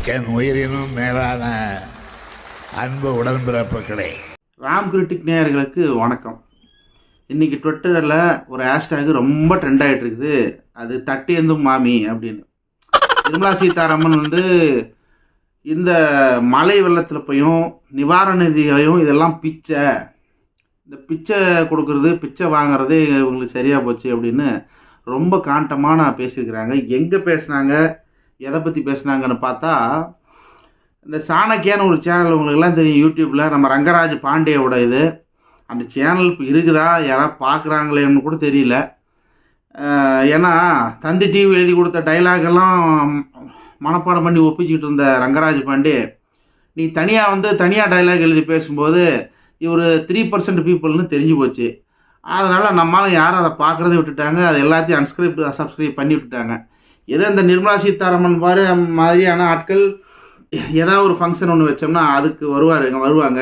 என் உயிரினும் மேலான அன்பு உடன்பிறப்புகளே, ராம் கிரிட்டிக் நேயர்களுக்கு வணக்கம். இன்றைக்கி ட்விட்டரில் ஒரு ஹேஷ்டேக் ரொம்ப ட்ரெண்ட் ஆகிட்டு இருக்குது. அது தட்டியந்தும் மாமி அப்படின்னு. நிர்மலா சீதாராமன் இந்த மழை வெள்ளத்தில் போயும் நிவாரண நிதிகளையும் இதெல்லாம் இந்த பிச்சை கொடுக்கறது, பிச்சை வாங்கிறது இவங்களுக்கு சரியாக போச்சு அப்படின்னு ரொம்ப காண்டமாக பேசியிருக்கிறாங்க. எங்கே பேசுனாங்க, எதை பற்றி பேசுனாங்கன்னு பார்த்தா, இந்த சாணக்கியான ஒரு சேனல் உங்களுக்கெல்லாம் தெரியும், யூடியூப்பில் நம்ம ரங்கராஜ் பாண்டேயோட இது. அந்த சேனல் இப்போ இருக்குதா, யாராவது பார்க்குறாங்களேன்னு கூட தெரியல. ஏன்னா தந்தி டிவி எழுதி கொடுத்த டைலாகெல்லாம் மனப்பாடம் பண்ணி ஒப்பிச்சுக்கிட்டு இருந்த ரங்கராஜ் பாண்டே நீ தனியாக டைலாக் எழுதி பேசும்போது இவர் 3% பீப்புள்னு தெரிஞ்சு போச்சு. அதனால் நம்மளால் யாரும் அதை பார்க்குறதை விட்டுட்டாங்க. அது எல்லாத்தையும் சப்ஸ்கிரைப் பண்ணி விட்டுட்டாங்க. ஏதோ இந்த நிர்மலா சீதாராமன் மாதிரியான ஆட்கள் ஏதாவது ஒரு ஃபங்க்ஷன் ஒன்று வச்சோம்னா அதுக்கு வருவாங்க.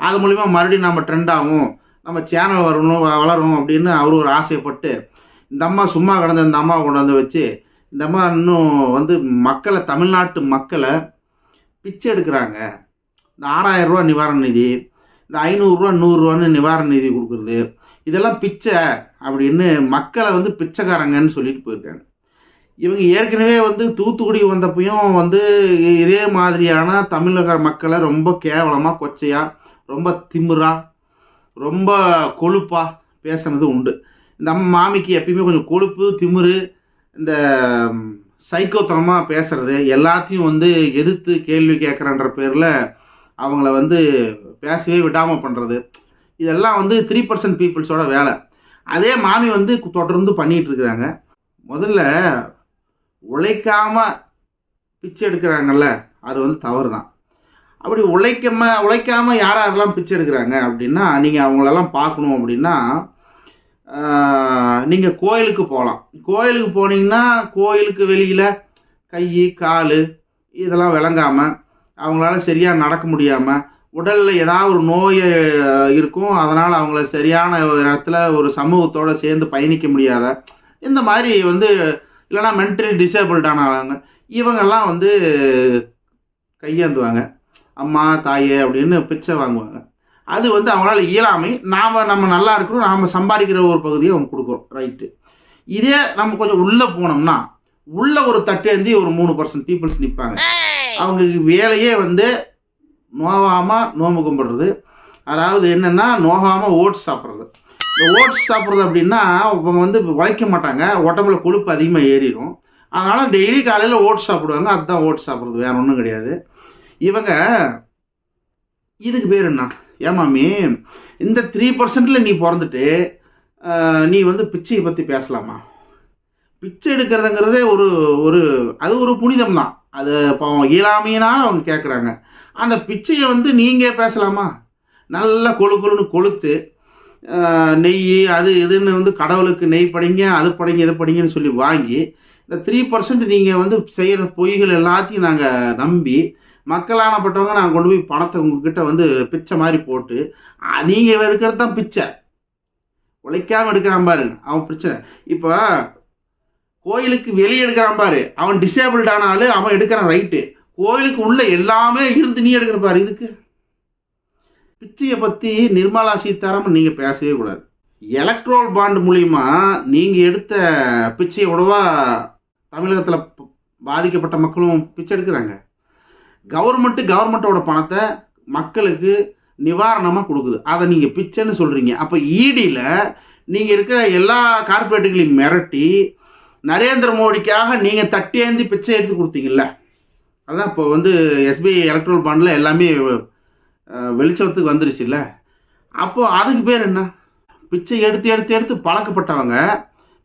அது மூலிமா மறுபடியும் நம்ம ட்ரெண்ட் ஆகும், நம்ம சேனல் வளரும் அப்படின்னு அவர் ஒரு ஆசைப்பட்டு இந்த அம்மா சும்மா கடந்த இந்த அம்மாவை கொண்டு வச்சு இந்த அம்மா இன்னும் தமிழ்நாட்டு மக்களை பிச்சை எடுக்கிறாங்க. இந்த 6000 ரூபா நிவாரண நிதி, இந்த 500 ரூபா 100 ரூபான்னு நிவாரண நிதி கொடுக்குறது, இதெல்லாம் பிச்சை அப்படின்னு மக்களை பிச்சைக்காரங்கன்னு சொல்லிட்டு போயிருக்காங்க. இவங்க ஏற்கனவே தூத்துக்குடி வந்தப்பையும் இதே மாதிரியான தமிழக மக்களை ரொம்ப கேவலமாக, கொச்சையாக, ரொம்ப திமிரா, ரொம்ப கொழுப்பாக பேசுனது உண்டு. இந்த மாமிக்கு எப்பயுமே கொஞ்சம் கொழுப்பு, திமிரு, இந்த சைக்கோத்தனமாக பேசுறது, எல்லாத்தையும் எதிர்த்து கேள்வி கேட்குறன்ற பேரில் அவங்கள பேசவே விடாமல் பண்ணுறது, இதெல்லாம் 3% பீப்புள்ஸோட வேலை. அதே மாமி தொடர்ந்து பண்ணிகிட்டு இருக்கிறாங்க. முதல்ல உழைக்காமல் பிச்சை எடுக்கிறாங்கல்ல, அது தவறு தான். அப்படி உழைக்காமல் யாரெல்லாம் பிச்சை எடுக்கிறாங்க அப்படின்னா, நீங்கள் அவங்களெல்லாம் பார்க்கணும் அப்படின்னா நீங்கள் கோயிலுக்கு போகலாம். கோயிலுக்கு போனீங்கன்னா கோயிலுக்கு வெளியில் கை கால் இதெல்லாம் விளங்காமல், அவங்களால சரியாக நடக்க முடியாமல், உடலில் ஏதாவது ஒரு நோய் இருக்கும், அதனால் அவங்கள சரியான ஒரு இடத்துல ஒரு சமூகத்தோடு சேர்ந்து பயணிக்க முடியாத, இந்த மாதிரி இல்லைனா மென்டலி டிசேபிள்டான ஆளாங்க, இவங்கெல்லாம் கையேந்துவாங்க, அம்மா தாயே அப்படின்னு பிச்சை வாங்குவாங்க. அது அவங்களால இயலாமை. நம்ம நல்லா இருக்கிறோம், நாம் சம்பாதிக்கிற ஒரு பகுதியை அவங்க கொடுக்குறோம், ரைட்டு. இதே நம்ம கொஞ்சம் உள்ளே போனோம்னா உள்ள ஒரு தட்டேந்தி ஒரு 3% பீப்புள்ஸ் நிற்பாங்க. அவங்களுக்கு வேலையே நோகாமல் நோம்பு கும்பிடுறது. அதாவது என்னென்னா, நோகாமல் ஓட்ஸ் சாப்பிட்றது. இந்த ஓட்ஸ் சாப்பிட்றது அப்படின்னா அவங்க உழைக்க மாட்டாங்க, உடம்புல கொழுப்பு அதிகமாக ஏறிடும். அதனால் டெய்லி காலையில் ஓட்ஸ் சாப்பிடுவாங்க. அதுதான் ஓட்ஸ் சாப்பிட்றது, வேறு ஒன்றும் கிடையாது. இவங்க இதுக்கு பேர் என்ன, ஏமாமி இந்த 3%ல் நீ பிறந்துட்டு நீ பிச்சையை பற்றி பேசலாமா? பிச்சை எடுக்கிறதுங்கிறதே அது ஒரு புனிதம் தான். அது இயலாமையினால் அவங்க கேட்குறாங்க. அந்த பிச்சையை நீங்கள் பேசலாமா? நல்லா கொழுன்னு கொளுத்து நெய் அது இதுன்னு கடவுளுக்கு நெய் படைங்க, அது படைங்க, இது படிங்கன்னு சொல்லி வாங்கி இந்த 3% நீங்கள் செய்கிற பொய்கள் எல்லாத்தையும் நாங்கள் நம்பி மக்களானப்பட்டவங்க நாங்கள் கொண்டு போய் பணத்தை உங்ககிட்ட பிச்சை மாதிரி போட்டு நீங்கள் எடுக்கிறது தான் பிச்சை. உழைக்காமல் எடுக்கிறான் பாருங்க அவன் பிரச்சனை. இப்போ கோயிலுக்கு வெளியே எடுக்கிறான் பாரு, அவன் டிசேபிள்டான ஆள், அவன் எடுக்கிறான் ரைட்டு. கோயிலுக்கு உள்ள எல்லாமே இருந்து நீ எடுக்கிற பாரு. இதுக்கு பிச்சையை பற்றி நிர்மலா சீதாராமன் நீங்கள் பேசவே கூடாது. எலக்ட்ரோல் பாண்ட் மூலிமா நீங்கள் எடுத்த பிச்சையை விடவா தமிழகத்தில் பாதிக்கப்பட்ட மக்களும் பிச்சை எடுக்கிறாங்க? கவர்மெண்ட்டோட பணத்தை மக்களுக்கு நிவாரணமாக கொடுக்குது, அதை நீங்கள் பிச்சைன்னு சொல்கிறீங்க. அப்போ ஈடியில் நீங்கள் இருக்கிற எல்லா கார்பரேட்டுகளையும் மிரட்டி நரேந்திர மோடிக்காக நீங்கள் தட்டியேந்தி பிச்சை எடுத்து கொடுத்தீங்கல்ல, அதான் இப்போ எஸ்பிஐ எலக்ட்ரோல் பாண்டில் எல்லாமே வெளிச்சத்துக்கு வந்துருச்சு இல்லை? அப்போது அதுக்கு பேர் என்ன? பிச்சை எடுத்து எடுத்து எடுத்து பழக்கப்பட்டவங்க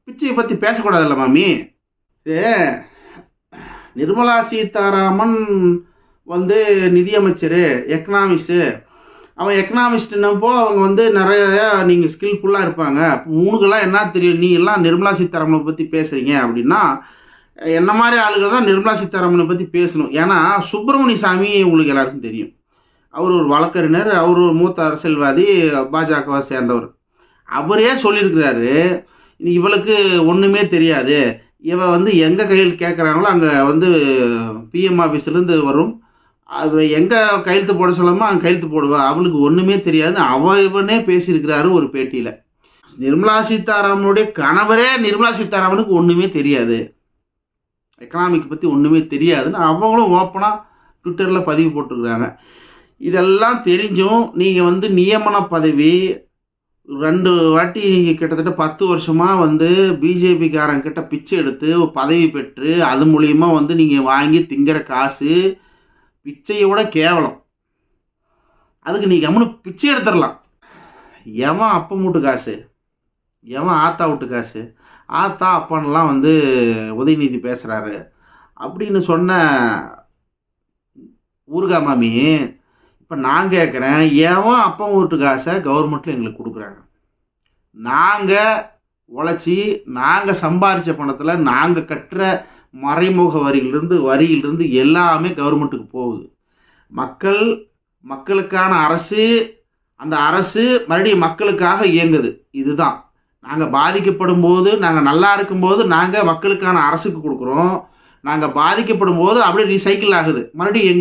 பிச்சையை பற்றி பேசக்கூடாதுல்ல மாமி? நிர்மலா சீதாராமன் நிதியமைச்சர், எக்கனாமிக்ஸு. அவன் எக்கனாமிஸ்ட்னப்போ அவங்க நிறைய நீங்கள் ஸ்கில்ஃபுல்லாக இருப்பாங்க. உனக்கெல்லாம் என்ன தெரியும், நீ எல்லாம் நிர்மலா சீதாராமனை பற்றி பேசுகிறீங்க அப்படின்னா என்ன மாதிரி ஆளுகள் தான் நிர்மலா சீதாராமனை பற்றி பேசணும். ஏன்னா சுப்பிரமணிய சாமி உங்களுக்கு எல்லாருக்கும் தெரியும், அவர் ஒரு வழக்கறிஞர், அவர் ஒரு மூத்த அரசியல்வாதி, பாஜகவை சேர்ந்தவர். அவரே சொல்லியிருக்கிறாரு, இவளுக்கு ஒன்றுமே தெரியாது, இவன் வந்து எங்கே கையில் கேட்குறாங்களோ அங்கே வந்து பிஎம் ஆஃபீஸ்லேருந்து வரும். அவ எங்கே கையெழுத்து போட சொல்லாமல் அங்கே கையெழுத்து போடுவா. அவளுக்கு ஒன்றுமே தெரியாதுன்னு இவனே பேசியிருக்கிறாரு ஒரு பேட்டியில். நிர்மலா சீதாராமனுடைய கணவரே நிர்மலா சீதாராமனுக்கு ஒன்றுமே தெரியாது, எக்கனாமிக் பற்றி ஒன்றுமே தெரியாதுன்னு அவங்களும் ஓப்பனாக ட்விட்டரில் பதிவு போட்டுருக்குறாங்க. இதெல்லாம் தெரிஞ்சும் நீங்கள் வந்து நியமன பதவி 2 வாட்டி நீங்கள் கிட்டத்தட்ட 10 வருஷமாக வந்து பிஜேபிக்காரங்கிட்ட பிச்சை எடுத்து பதவி பெற்று அது மூலிமா வந்து நீங்கள் வாங்கி திங்கிற காசு பிச்சையோட கேவலம். அதுக்கு நீ கம்முன்னு பிச்சை எடுத்துடலாம். எவன் அப்பா வீட்டு காசு, எவன் ஆத்தா வீட்டு காசு, ஆத்தா அப்பான்லாம் வந்து உதயநிதி பேசுகிறாரு அப்படின்னு சொன்ன ஊர்கா மாமி, இப்போ நான் கேட்குறேன், எவன் அப்பா வீட்டு காசை கவர்மெண்ட்டில் எங்களுக்கு கொடுக்குறாங்க? நாங்கள் உழைச்சி நாங்கள் சம்பாரித்த பணத்தில் நாங்கள் கட்டுற மறைமுக வரியிலிருந்து எல்லாமே கவர்மெண்ட்டுக்கு போகுது. மக்களுக்கான அரசு, அந்த அரசு மறுபடியும் மக்களுக்காக இயங்குது. இதுதான் நாங்கள் பாதிக்கப்படும் போது, நாங்கள் நல்லா இருக்கும்போது நாங்கள் மக்களுக்கான அரசுக்கு கொடுக்குறோம். நாங்கள் பாதிக்கப்படும் போது அப்படியே ரீசைக்கிள் ஆகுது. மறுபடியும்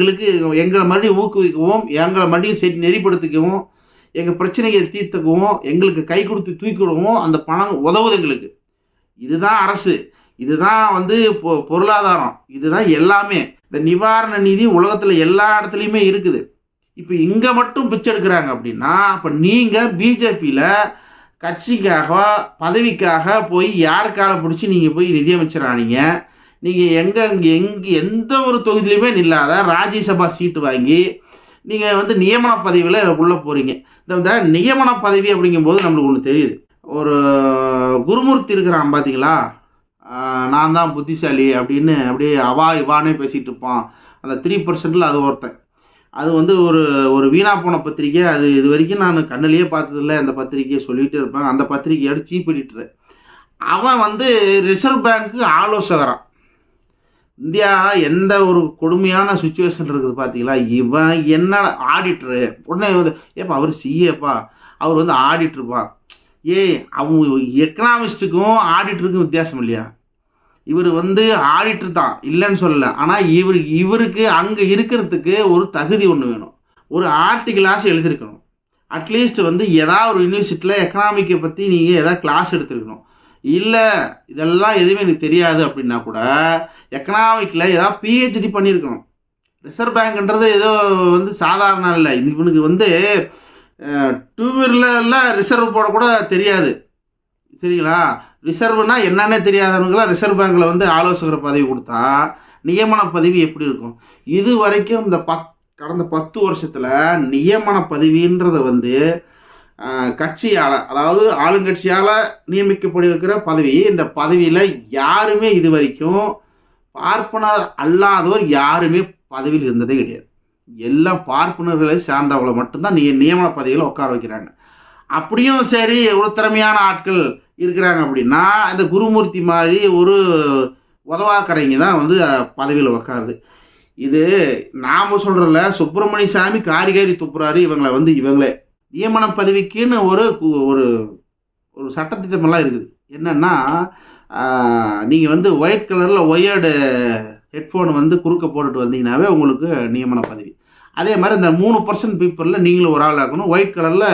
எங்களை மறுபடியும் ஊக்குவிக்கவும், எங்களை மறுபடியும் நெறிப்படுத்திக்கவும், எங்கள் பிரச்சனைகளை தீர்த்துக்கவும், எங்களுக்கு கை கொடுத்து தூக்கிவிடவும் அந்த பணம் உதவுது எங்களுக்கு. இதுதான் அரசு, இதுதான் வந்து பொருளாதாரம், இதுதான் எல்லாமே. இந்த நிவாரண நிதி உலகத்தில் எல்லா இடத்துலையுமே இருக்குது. இப்போ இங்கே மட்டும் பிச்சை எடுக்கிறாங்க அப்படின்னா, அப்போ நீங்கள் பிஜேபியில் கட்சிக்காக பதவிக்காக போய் யாருக்காக பிடிச்சி நீங்கள் போய் நிதியமைச்சர் ஆனீங்க? நீங்கள் எந்த ஒரு தொகுதியிலுமே இல்லாத ராஜ்யசபா சீட்டு வாங்கி நீங்கள் வந்து நியமன பதவியில் உள்ளே போகிறீங்க. இந்த நியமன பதவி அப்படிங்கும்போது நம்மளுக்கு ஒன்று தெரியுது. ஒரு குருமூர்த்தி இருக்கிறான் பார்த்தீங்களா, நான் தான் புத்திசாலி அப்படின்னு அப்படியே இவானே பேசிகிட்டு இருப்பான். அந்த 3% அது ஒருத்தன். அது வந்து ஒரு வீணா போன பத்திரிக்கை. அது இது வரைக்கும் நான் கண்ணிலேயே பார்த்ததில்லை. அந்த பத்திரிக்கையை சொல்லிகிட்டே இருப்பேன். அந்த பத்திரிக்கையோட சீப் எடிட்டர். அவன் வந்து ரிசர்வ் பேங்க்கு ஆலோசகரான். இந்தியா எந்த ஒரு கொடுமையான சுச்சுவேஷன் இருக்குது பார்த்தீங்களா? இவன் என்ன ஆடிட்டரு உடனே வந்து ஏப்பா அவர் சிஏப்பா, அவர் வந்து ஆடிட்டருப்பா. அவங்க எக்கனாமிஸ்ட்டுக்கும் ஆடிட்டருக்கும் வித்தியாசம் இல்லையா? இவர் வந்து ஆடிட்டர் தான், இல்லைன்னு சொல்லலை. ஆனால் இவருக்கு அங்கே இருக்கிறதுக்கு ஒரு தகுதி ஒன்று வேணும். ஒரு ஆர்டிகிளாஸ் எழுதியிருக்கணும். அட்லீஸ்ட் வந்து ஏதாவது ஒரு யூனிவர்சிட்டியில் எக்கனாமிக்கை பற்றி நீங்கள் ஏதாவது கிளாஸ் எடுத்துருக்கணும். இல்லை இதெல்லாம் எதுவுமே எனக்கு தெரியாது அப்படின்னா கூட எக்கனாமிக்கில் ஏதாவது பிஹெச்டி பண்ணியிருக்கணும். ரிசர்வ் பேங்க்ன்றது ஏதோ வந்து சாதாரண இல்லை. இவனுக்கு வந்து 2 வீலரில் ரிசர்வ் போடக்கூட தெரியாது, சரிங்களா? ரிசர்வ்னா என்னன்னே தெரியாதவங்களாம் ரிசர்வ் பேங்க்கில் வந்து ஆலோசகர் பதவி கொடுத்தா நியமன பதவி எப்படி இருக்கும்? இது வரைக்கும் இந்த கடந்த 10 வருஷத்தில் நியமன பதவின்றதை வந்து கட்சியால், அதாவது ஆளுங்கட்சியால் நியமிக்கப்படுகிற பதவி. இந்த பதவியில் யாருமே இது வரைக்கும் பார்ப்பனர் அல்லாதவர் யாருமே பதவியில் இருந்ததே கிடையாது. எல்லாம் பார்ப்பனர்களை சார்ந்தவங்களை மட்டும்தான் நியமன பதவியில் உட்கார வைக்கிறாங்க. அப்படியும் சரி, ஒரு திறமையான ஆட்கள் இருக்கிறாங்க அப்படின்னா இந்த குருமூர்த்தி மாதிரி ஒரு உதவாக்கரைங்க தான் வந்து பதவியில் உட்காருது. இது நாம் சொல்கிறல, சுப்பிரமணிய சாமி காரிகாரி துப்புறாரு இவங்களே நியமன பதவிக்குன்னு ஒரு ஒரு சட்டத்திட்டமெல்லாம் இருக்குது. என்னென்னா, நீங்கள் வந்து ஒயிட் கலரில் ஒயர்டு ஹெட்ஃபோன் வந்து குறுக்க போட்டுட்டு வந்தீங்கன்னாவே உங்களுக்கு நியமன பதவி. அதே மாதிரி இந்த 3% பீப்புளில் நீங்களும் ஒரு ஆள் ஆகணும். ஒயிட் கலரில்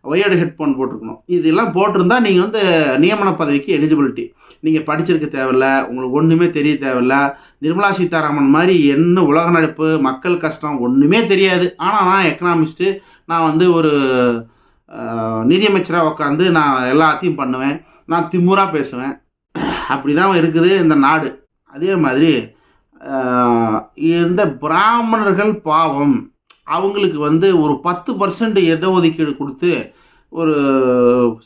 ஒயர்டு ஹெட்ஃபோன் போட்டிருக்கணும். இதெல்லாம் போட்டிருந்தா நீங்கள் வந்து நியமன பதவிக்கு எலிஜிபிலிட்டி. நீங்கள் படிச்சிருக்க தேவையில்ல, உங்களுக்கு ஒன்றுமே தெரிய தேவையில்ல. நிர்மலா சீதாராமன் மாதிரி என்ன உலக நடப்பு, மக்கள் கஷ்டம் ஒன்றுமே தெரியாது. ஆனால் நான் எக்கனாமிஸ்ட்டு, நான் வந்து ஒரு நிதியமைச்சராக உட்காந்து நான் எல்லாத்தையும் பண்ணுவேன், நான் திமுறாக பேசுவேன். அப்படி தான் இருக்குது இந்த நாடு. அதே மாதிரி இந்த பிராமணர்கள் பாவம், அவங்களுக்கு வந்து ஒரு 10% இடஒதுக்கீடு கொடுத்து ஒரு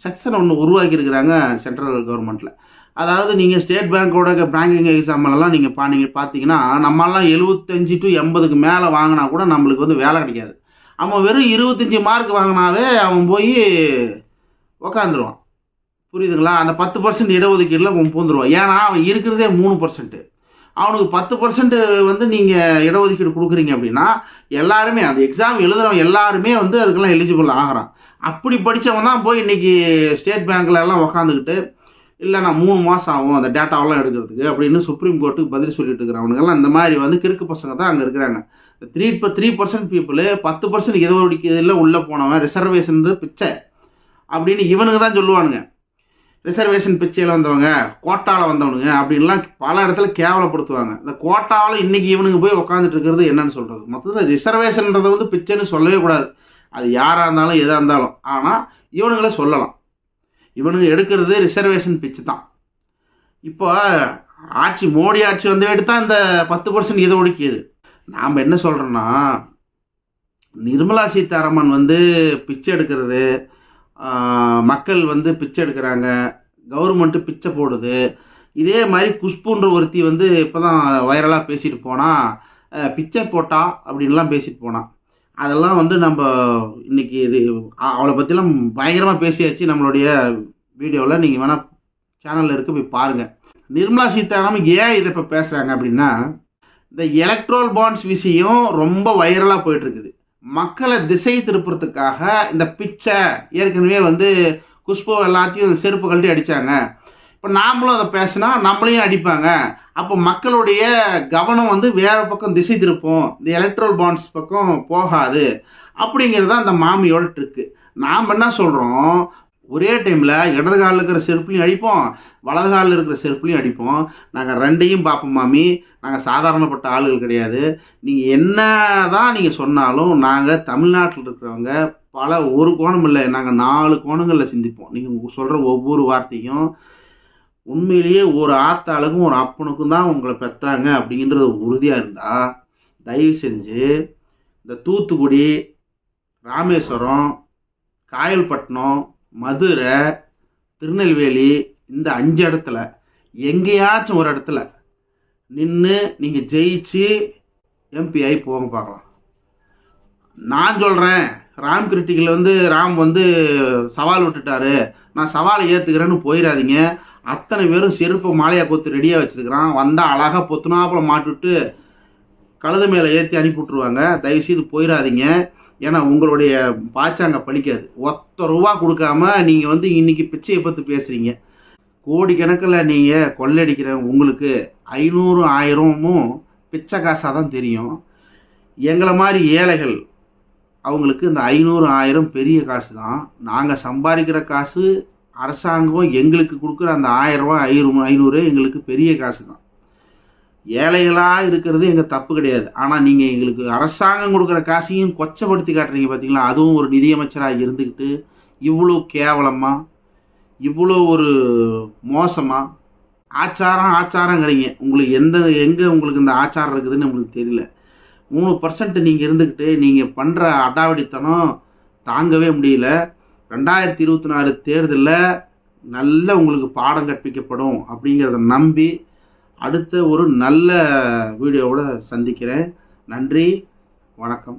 செக்ஷன் ஒன்று உருவாக்கியிருக்கிறாங்க சென்ட்ரல் கவர்மெண்ட்டில். அதாவது நீங்கள் ஸ்டேட் பேங்க்கோட பேங்கிங் எக்ஸாம்லாம் நீங்கள் பார்த்தீங்கன்னா நம்மளாம் 75 to 80க்கு மேலே வாங்கினா கூட நம்மளுக்கு வந்து வேலை கிடைக்காது. அவன் வெறும் 25 மார்க் வாங்கினாவே அவன் போய் உக்காந்துருவான், புரியுதுங்களா? அந்த 10% இடஒதுக்கீடில் அவன் பூந்துருவான். ஏன்னா அவன் இருக்கிறதே 3%. அவனுக்கு 10% வந்து நீங்கள் இடஒதுக்கீடு கொடுக்குறீங்க அப்படின்னா எல்லாருமே அந்த எக்ஸாம் எழுதுகிறவன் எல்லாருமே வந்து அதுக்கெல்லாம் எலிஜிபிள் ஆகிறான். அப்படி படித்தவன் தான் போய் இன்றைக்கி ஸ்டேட் பேங்க்கில் எல்லாம் உக்காந்துக்கிட்டு இல்லை நான் 3 மாதம் ஆகும் அந்த டேட்டாவெல்லாம் எடுக்கிறதுக்கு அப்படின்னு சுப்ரீம் கோர்ட்டுக்கு பதில் சொல்லிட்டு இருக்கிறவனுங்கெல்லாம் இந்த மாதிரி வந்து கிறுக்கு பசங்க தான் அங்கே இருக்கிறாங்க. 3% பீப்புள் 10% இடஒதுக்கீடுல உள்ளே போனவன் ரிசர்வேஷன் பிச்சை அப்படின்னு இவனுங்க தான் சொல்லுவானுங்க. ரிசர்வேஷன் பிச்சையில் வந்தவங்க, கோட்டாவில் வந்தவனுங்க அப்படின்லாம் பல இடத்துல கேவலப்படுத்துவாங்க. இந்த கோட்டாவில் இன்றைக்கி இவனுங்க போய் உட்காந்துட்டு இருக்கிறது என்னன்னு சொல்கிறது? மொத்தத்தில் ரிசர்வேஷன்றதை வந்து பிச்சைன்னு சொல்லவே கூடாது. அது யாராக இருந்தாலும் எதாக இருந்தாலும். ஆனால் இவனுங்களே சொல்லலாம். இவனுங்க எடுக்கிறது ரிசர்வேஷன் பிச்சு தான். இப்போ மோடி ஆட்சி வந்து எடுத்தால் இந்த 10% இடஒதுக்கீடு. நாம் என்ன சொல்கிறோன்னா, நிர்மலா சீதாராமன் வந்து பிச்சை எடுக்கிறது, மக்கள் வந்து பிச்சை எடுக்கிறாங்க, கவர்மெண்ட்டு பிச்சை போடுது. இதே மாதிரி குஷ்புன்ற ஒருத்தி வந்து இப்போ தான் வைரலாக பேசிட்டு போனால் பிச்சை போட்டா அப்படின்லாம் பேசிட்டு போனான். அதெல்லாம் வந்து நம்ம இன்றைக்கி அவளை பற்றிலாம் பயங்கரமாக பேசியாச்சு நம்மளுடைய வீடியோவில். நீங்கள் வேணால் சேனலில் இருக்க போய் பாருங்கள். நிர்மலா சீதாராமன் ஏன் இதை இப்போ பேசுகிறாங்க அப்படின்னா, இந்த எலக்ட்ரல் பாண்ட்ஸ் விஷயம் ரொம்ப வைரலாக போயிட்டுருக்குது. மக்களை திசை திருப்புறதுக்காக இந்த பிச்சை ஏற்கனவே வந்து குஷ்பு எல்லாத்தையும் செருப்பு கழட்டி அடித்தாங்க. இப்போ நாமளும் அதை பேசினா நம்மளையும் அடிப்பாங்க. அப்போ மக்களுடைய கவனம் வந்து வேறு பக்கம் திசை திருப்போம், இந்த எலக்ட்ரல் பாண்ட்ஸ் பக்கம் போகாது அப்படிங்கிறது தான் அந்த மாமியோட ட்ரிக்கு. நாம் என்ன சொல்கிறோம், ஒரே டைமில் இடது காலில் இருக்கிற செருப்புலையும் அடிப்போம், வலது காலில் இருக்கிற செருப்புலையும் அடிப்போம். நாங்கள் ரெண்டையும் பார்ப்போம் மாமி. நாங்கள் சாதாரணப்பட்ட ஆளுகள் கிடையாது. நீங்கள் என்ன தான் நீங்கள் சொன்னாலும் நாங்கள் தமிழ்நாட்டில் இருக்கிறவங்க ஒரு கோணம் இல்லை, நாங்கள் 4 கோணங்களில் சிந்திப்போம். நீங்கள் சொல்கிற ஒவ்வொரு வார்த்தையும் உண்மையிலேயே ஒரு ஆத்தாளுக்கும் ஒரு அப்பனுக்கும் தான் உங்களை பெற்றாங்க அப்படின்றது உறுதியாக இருந்தால் தயவு செஞ்சு இந்த தூத்துக்குடி, ராமேஸ்வரம், காயல்பட்டினம், மதுரை, திருநெல்வேலி இந்த 5 இடத்துல எங்கேயாச்சும் ஒரு இடத்துல நின்று நீங்கள் ஜெயிச்சு எம்பி ஆகி போங்க பார்க்கலாம். நான் சொல்கிறேன், ராம் கிரிட்டிக்கில் வந்து ராம் வந்து சவால் விட்டுட்டாரு, நான் சவாலை ஏற்றுக்கிறேன்னு போயிடாதீங்க. அத்தனை பேரும் செருப்பை மாலையாக கொத்து ரெடியாக வச்சுருக்கிறான். வந்தால் அழகாக பொத்துனாப்பில் மாட்டிவிட்டு கழுத மேலே ஏற்றி அனுப்பிவிட்ருவாங்க. தயவுசெய்து போயிடாதீங்க. ஏன்னா உங்களுடைய பாய்ச்சாங்க பழிக்காது. ₹1 கொடுக்காம நீங்கள் வந்து இன்றைக்கி பிச்சையை பற்றி பேசுகிறீங்க. கோடிக்கணக்கில் நீங்கள் கொள்ளடிக்கிற உங்களுக்கு 500 1000 பிச்சை காசாக தான் தெரியும். எங்களை மாதிரி ஏழைகள் அவங்களுக்கு இந்த 500 1000 பெரிய காசு தான். நாங்கள் சம்பாதிக்கிற காசு அரசாங்கம் எங்களுக்கு கொடுக்குற அந்த ₹1000 எங்களுக்கு பெரிய காசு தான். ஏழைகளாக இருக்கிறது எங்கள் தப்பு கிடையாது. ஆனால் நீங்கள் எங்களுக்கு அரசாங்கம் கொடுக்குற காசையும் கொச்சப்படுத்தி காட்டுறீங்க பார்த்தீங்களா? அதுவும் ஒரு நிதியமைச்சராக இருந்துக்கிட்டு இவ்வளோ கேவலமாக, இவ்வளோ ஒரு மோசமாக ஆச்சாரங்கிறீங்க. உங்களுக்கு எங்கே உங்களுக்கு இந்த ஆச்சாரம் இருக்குதுன்னு உங்களுக்கு தெரியல. 3% நீங்கள் இருந்துக்கிட்டு நீங்கள் பண்ணுற அடாவடித்தனம் தாங்கவே முடியல. 2024 தேர்தலில் நல்ல உங்களுக்கு பாடம் கற்பிக்கப்படும் அப்படிங்கிறத நம்பி அடுத்த ஒரு நல்ல வீடியோவோட சந்திக்கிறேன். நன்றி, வணக்கம்.